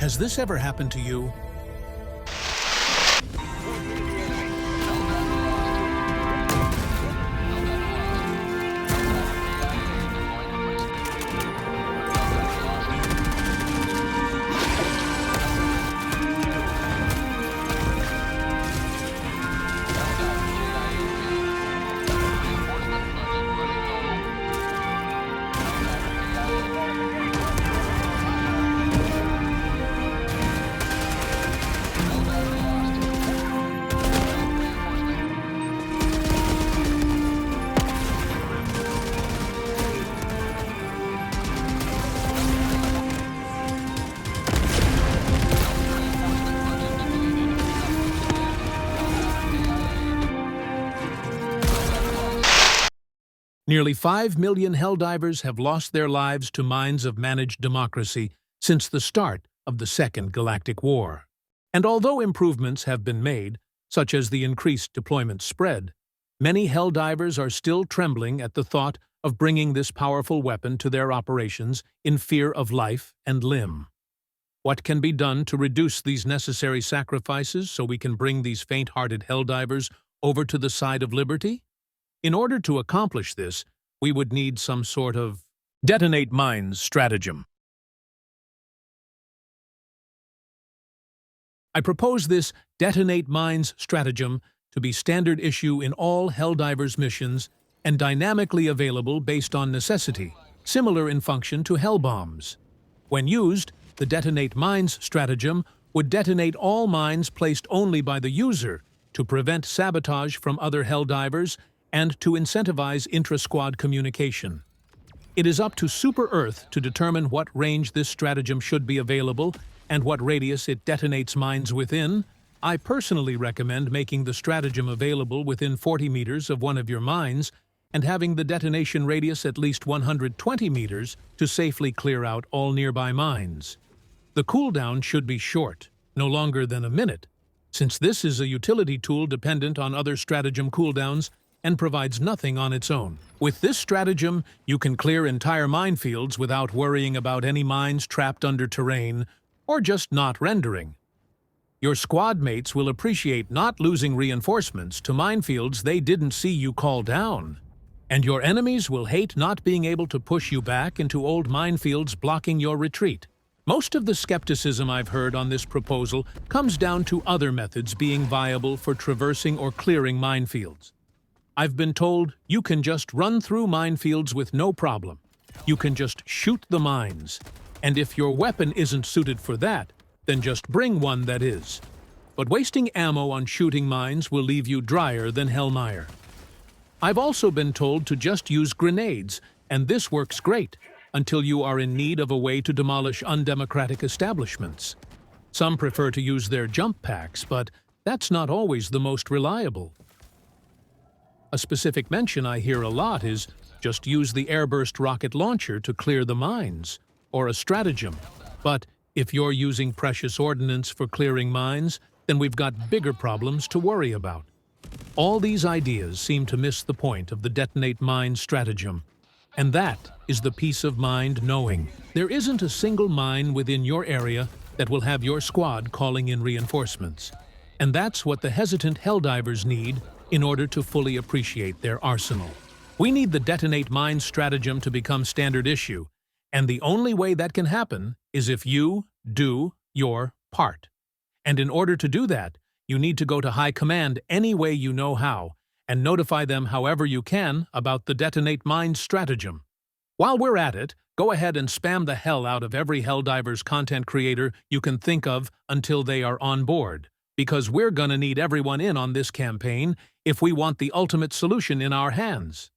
Has this ever happened to you? Nearly 5 million Helldivers have lost their lives to mines of managed democracy since the start of the Second Galactic War. And although improvements have been made, such as the increased deployment spread, many Helldivers are still trembling at the thought of bringing this powerful weapon to their operations in fear of life and limb. What can be done to reduce these necessary sacrifices so we can bring these faint-hearted Helldivers over to the side of liberty? In order to accomplish this, we would need some sort of Detonate Mines Stratagem. I propose this Detonate Mines Stratagem to be standard issue in all Helldivers missions and dynamically available based on necessity, similar in function to Hell bombs. When used, the Detonate Mines Stratagem would detonate all mines placed only by the user to prevent sabotage from other Helldivers and to incentivize intra-squad communication. It is up to Super Earth to determine what range this stratagem should be available and what radius it detonates mines within. I personally recommend making the stratagem available within 40 meters of one of your mines and having the detonation radius at least 120 meters to safely clear out all nearby mines. The cooldown should be short, no longer than a minute, since this is a utility tool dependent on other stratagem cooldowns and provides nothing on its own. With this stratagem, you can clear entire minefields without worrying about any mines trapped under terrain or just not rendering. Your squad mates will appreciate not losing reinforcements to minefields they didn't see you call down. And your enemies will hate not being able to push you back into old minefields blocking your retreat. Most of the skepticism I've heard on this proposal comes down to other methods being viable for traversing or clearing minefields. I've been told you can just run through minefields with no problem. You can just shoot the mines. And if your weapon isn't suited for that, then just bring one that is. But wasting ammo on shooting mines will leave you drier than Hellmire. I've also been told to just use grenades, and this works great, until you are in need of a way to demolish undemocratic establishments. Some prefer to use their jump packs, but that's not always the most reliable. A specific mention I hear a lot is just use the airburst rocket launcher to clear the mines, or a stratagem. But if you're using precious ordnance for clearing mines, then we've got bigger problems to worry about. All these ideas seem to miss the point of the Detonate Mines Stratagem, and that is the peace of mind knowing there isn't a single mine within your area that will have your squad calling in reinforcements. And that's what the hesitant Helldivers need in order to fully appreciate their arsenal. We need the Detonate Mines Stratagem to become standard issue, and the only way that can happen is if you do your part. And in order to do that, you need to go to High Command any way you know how, and notify them however you can about the Detonate Mines Stratagem. While we're at it, go ahead and spam the hell out of every Helldivers content creator you can think of until they are on board, because we're gonna need everyone in on this campaign if we want the ultimate solution in our hands.